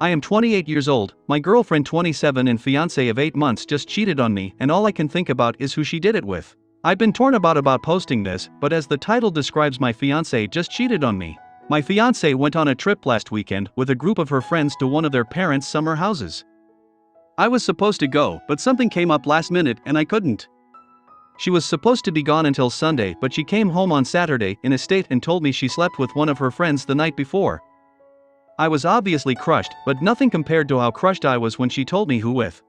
I am 28 years old, my girlfriend 27 and fiancé of 8 months just cheated on me, and all I can think about is who she did it with. I've been torn about posting this, but as the title describes, my fiancé just cheated on me. My fiancé went on a trip last weekend with a group of her friends to one of their parents' summer houses. I was supposed to go, but something came up last minute and I couldn't. She was supposed to be gone until Sunday, but she came home on Saturday in a state and told me she slept with one of her friends the night before. I was obviously crushed, but nothing compared to how crushed I was when she told me who with.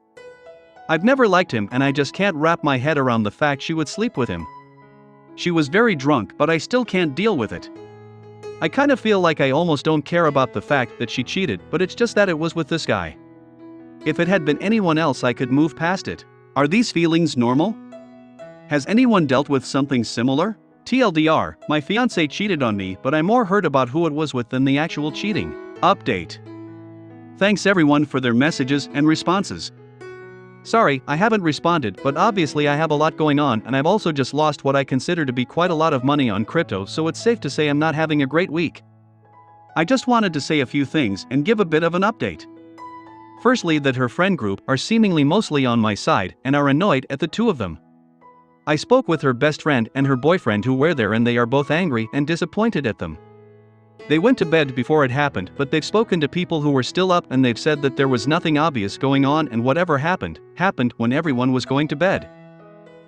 I've never liked him and I just can't wrap my head around the fact she would sleep with him. She was very drunk, but I still can't deal with it. I kind of feel like I almost don't care about the fact that she cheated, but it's just that it was with this guy. If it had been anyone else, I could move past it. Are these feelings normal? Has anyone dealt with something similar? TLDR, my fiancé cheated on me, but I more heard about who it was with than the actual cheating. Update. Thanks everyone for their messages and responses. Sorry, I haven't responded, but obviously I have a lot going on and I've also just lost what I consider to be quite a lot of money on crypto, so it's safe to say I'm not having a great week. I just wanted to say a few things and give a bit of an update. Firstly, that her friend group are seemingly mostly on my side and are annoyed at the two of them. I spoke with her best friend and her boyfriend who were there and they are both angry and disappointed at them. They went to bed before it happened, but they've spoken to people who were still up and they've said that there was nothing obvious going on and whatever happened when everyone was going to bed.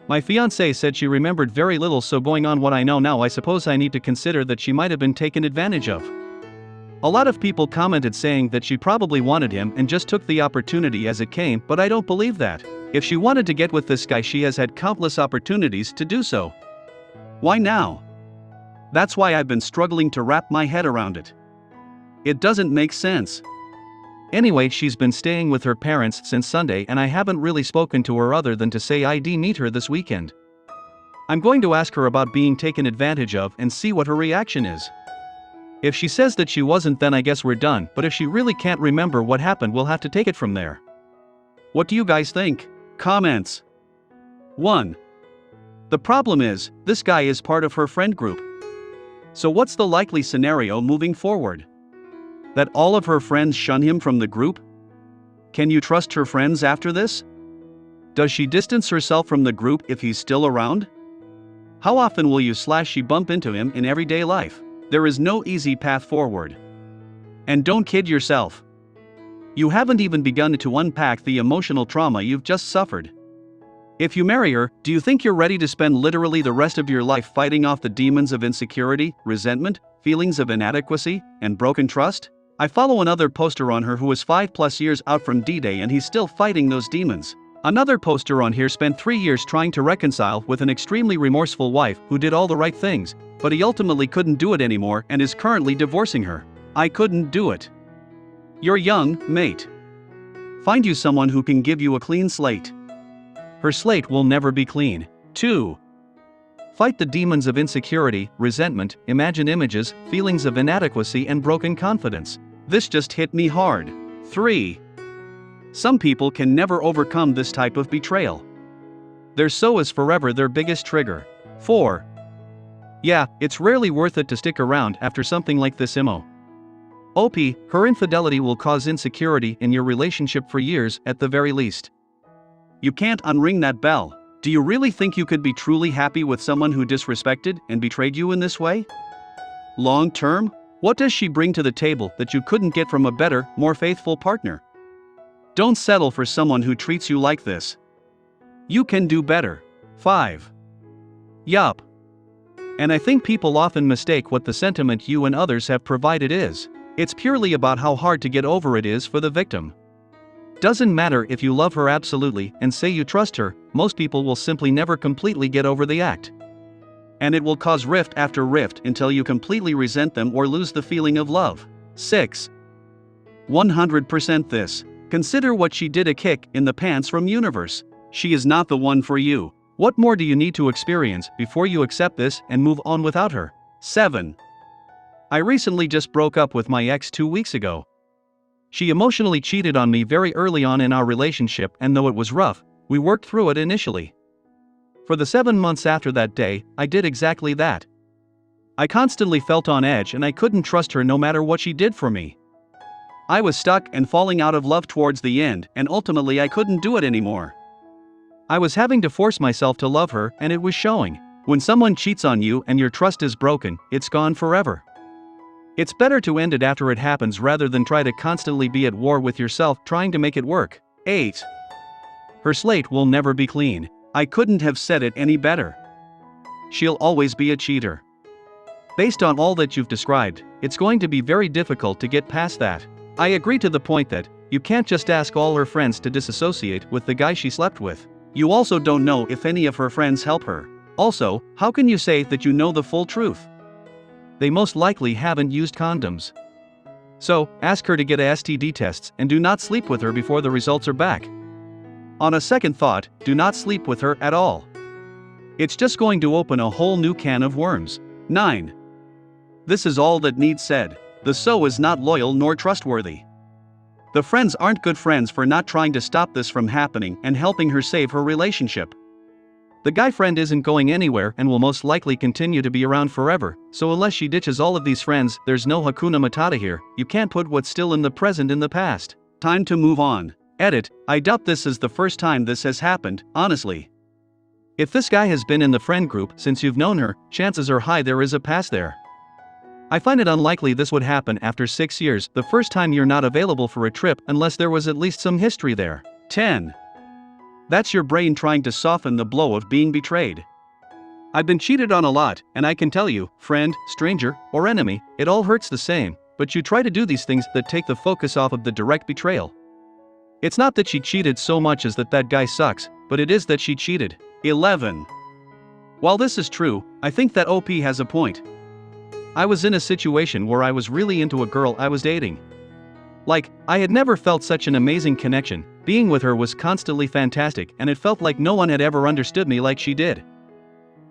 My fiancée said she remembered very little, so going on what I know now, I suppose I need to consider that she might have been taken advantage of. A lot of people commented saying that she probably wanted him and just took the opportunity as it came, but I don't believe that. If she wanted to get with this guy, she has had countless opportunities to do so. Why now? That's why I've been struggling to wrap my head around it. It doesn't make sense. Anyway, she's been staying with her parents since Sunday and I haven't really spoken to her other than to say I'd meet her this weekend. I'm going to ask her about being taken advantage of and see what her reaction is. If she says that she wasn't, then I guess we're done, but if she really can't remember what happened, we'll have to take it from there. What do you guys think? Comments. 1. The problem is, this guy is part of her friend group. So what's the likely scenario moving forward? That all of her friends shun him from the group? Can you trust her friends after this? Does she distance herself from the group if he's still around? How often will you/she bump into him in everyday life? There is no easy path forward. And don't kid yourself. You haven't even begun to unpack the emotional trauma you've just suffered. If you marry her, do you think you're ready to spend literally the rest of your life fighting off the demons of insecurity, resentment, feelings of inadequacy, and broken trust? I follow another poster on her who is 5+ years out from D-Day and he's still fighting those demons. Another poster on here spent 3 years trying to reconcile with an extremely remorseful wife who did all the right things, but he ultimately couldn't do it anymore and is currently divorcing her. I couldn't do it. You're young, mate. Find you someone who can give you a clean slate. Her slate will never be clean. 2. Fight the demons of insecurity, resentment, imagine images, feelings of inadequacy and broken confidence. This just hit me hard. 3. Some people can never overcome this type of betrayal. Their so is forever their biggest trigger. 4. Yeah, it's rarely worth it to stick around after something like this. OP, her infidelity will cause insecurity in your relationship for years at the very least. You can't unring that bell. Do you really think you could be truly happy with someone who disrespected and betrayed you in this way? Long term, what does she bring to the table that you couldn't get from a better, more faithful partner? Don't settle for someone who treats you like this. You can do better. 5. Yup. And I think people often mistake what the sentiment you and others have provided is. It's purely about how hard to get over it is for the victim. Doesn't matter if you love her absolutely and say you trust her, most people will simply never completely get over the act. And it will cause rift after rift until you completely resent them or lose the feeling of love. 6. 100% this. Consider what she did, a kick in the pants from universe. She is not the one for you. What more do you need to experience before you accept this and move on without her? 7. I recently just broke up with my ex 2 weeks ago. She emotionally cheated on me very early on in our relationship, and though it was rough, we worked through it initially. For the 7 months after that day, I did exactly that. I constantly felt on edge and I couldn't trust her no matter what she did for me. I was stuck and falling out of love towards the end, and ultimately I couldn't do it anymore. I was having to force myself to love her, and it was showing. When someone cheats on you and your trust is broken, it's gone forever. It's better to end it after it happens rather than try to constantly be at war with yourself trying to make it work. 8. Her slate will never be clean. I couldn't have said it any better. She'll always be a cheater. Based on all that you've described, it's going to be very difficult to get past that. I agree to the point that you can't just ask all her friends to disassociate with the guy she slept with. You also don't know if any of her friends help her. Also, how can you say that you know the full truth? They most likely haven't used condoms. So, ask her to get STD tests and do not sleep with her before the results are back. On a second thought, do not sleep with her at all. It's just going to open a whole new can of worms. 9. This is all that needs said. The so is not loyal nor trustworthy. The friends aren't good friends for not trying to stop this from happening and helping her save her relationship. The guy friend isn't going anywhere and will most likely continue to be around forever, so unless she ditches all of these friends, there's no Hakuna Matata here. You can't put what's still in the present in the past. Time to move on. Edit, I doubt this is the first time this has happened, honestly. If this guy has been in the friend group since you've known her, chances are high there is a past there. I find it unlikely this would happen after 6 years, the first time you're not available for a trip unless there was at least some history there. 10. That's your brain trying to soften the blow of being betrayed. I've been cheated on a lot, and I can tell you, friend, stranger, or enemy, it all hurts the same, but you try to do these things that take the focus off of the direct betrayal. It's not that she cheated so much as that guy sucks, but it is that she cheated. 11. While this is true, I think that OP has a point. I was in a situation where I was really into a girl I was dating. Like, I had never felt such an amazing connection. Being with her was constantly fantastic, and it felt like no one had ever understood me like she did.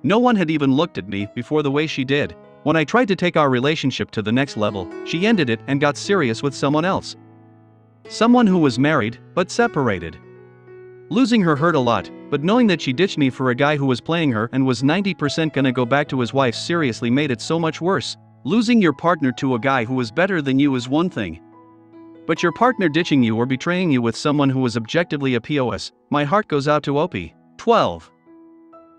No one had even looked at me before the way she did. When I tried to take our relationship to the next level, she ended it and got serious with someone else. Someone who was married, but separated. Losing her hurt a lot, but knowing that she ditched me for a guy who was playing her and was 90% gonna go back to his wife seriously made it so much worse. Losing your partner to a guy who was better than you is one thing. But your partner ditching you or betraying you with someone who was objectively a POS, my heart goes out to OP. 12.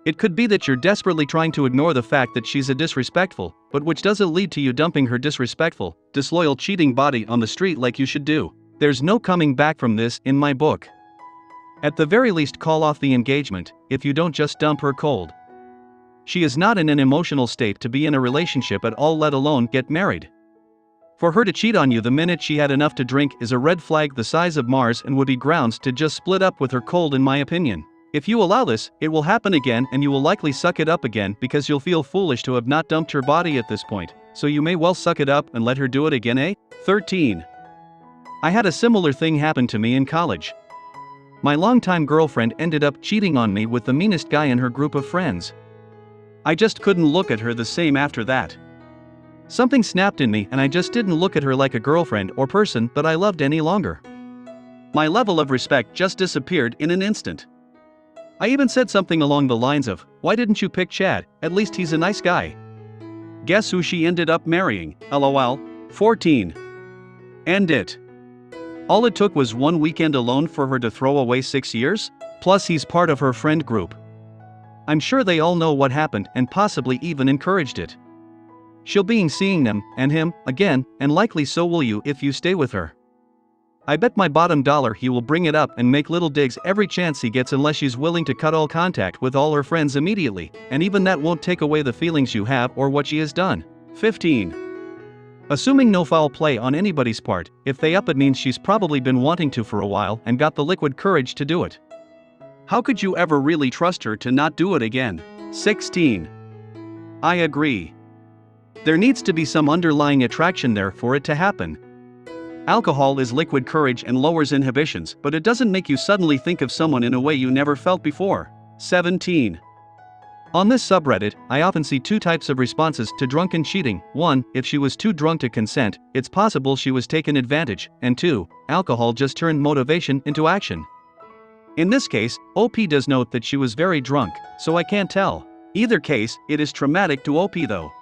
It could be that you're desperately trying to ignore the fact that she's a disrespectful, but which doesn't lead to you dumping her disrespectful, disloyal cheating body on the street like you should do. There's no coming back from this in my book. At the very least, call off the engagement, if you don't just dump her cold. She is not in an emotional state to be in a relationship at all, let alone get married. For her to cheat on you the minute she had enough to drink is a red flag the size of Mars and would be grounds to just split up with her cold, in my opinion. If you allow this, it will happen again and you will likely suck it up again because you'll feel foolish to have not dumped her body at this point, so you may well suck it up and let her do it again, eh? 13. I had a similar thing happen to me in college. My longtime girlfriend ended up cheating on me with the meanest guy in her group of friends. I just couldn't look at her the same after that. Something snapped in me and I just didn't look at her like a girlfriend or person that I loved any longer. My level of respect just disappeared in an instant. I even said something along the lines of, "Why didn't you pick Chad? At least he's a nice guy." Guess who she ended up marrying? LOL. 14. End it. All it took was one weekend alone for her to throw away 6 years? Plus he's part of her friend group. I'm sure they all know what happened and possibly even encouraged it. She'll be seeing them, and him, again, and likely so will you if you stay with her. I bet my bottom dollar he will bring it up and make little digs every chance he gets unless she's willing to cut all contact with all her friends immediately, and even that won't take away the feelings you have or what she has done. 15. Assuming no foul play on anybody's part, if they up it means she's probably been wanting to for a while and got the liquid courage to do it. How could you ever really trust her to not do it again? 16. I agree. There needs to be some underlying attraction there for it to happen. Alcohol is liquid courage and lowers inhibitions, but it doesn't make you suddenly think of someone in a way you never felt before. 17. On this subreddit, I often see two types of responses to drunken cheating. 1. If she was too drunk to consent, it's possible she was taken advantage, and 2. Alcohol just turned motivation into action. In this case, OP does note that she was very drunk, so I can't tell. Either case, it is traumatic to OP though.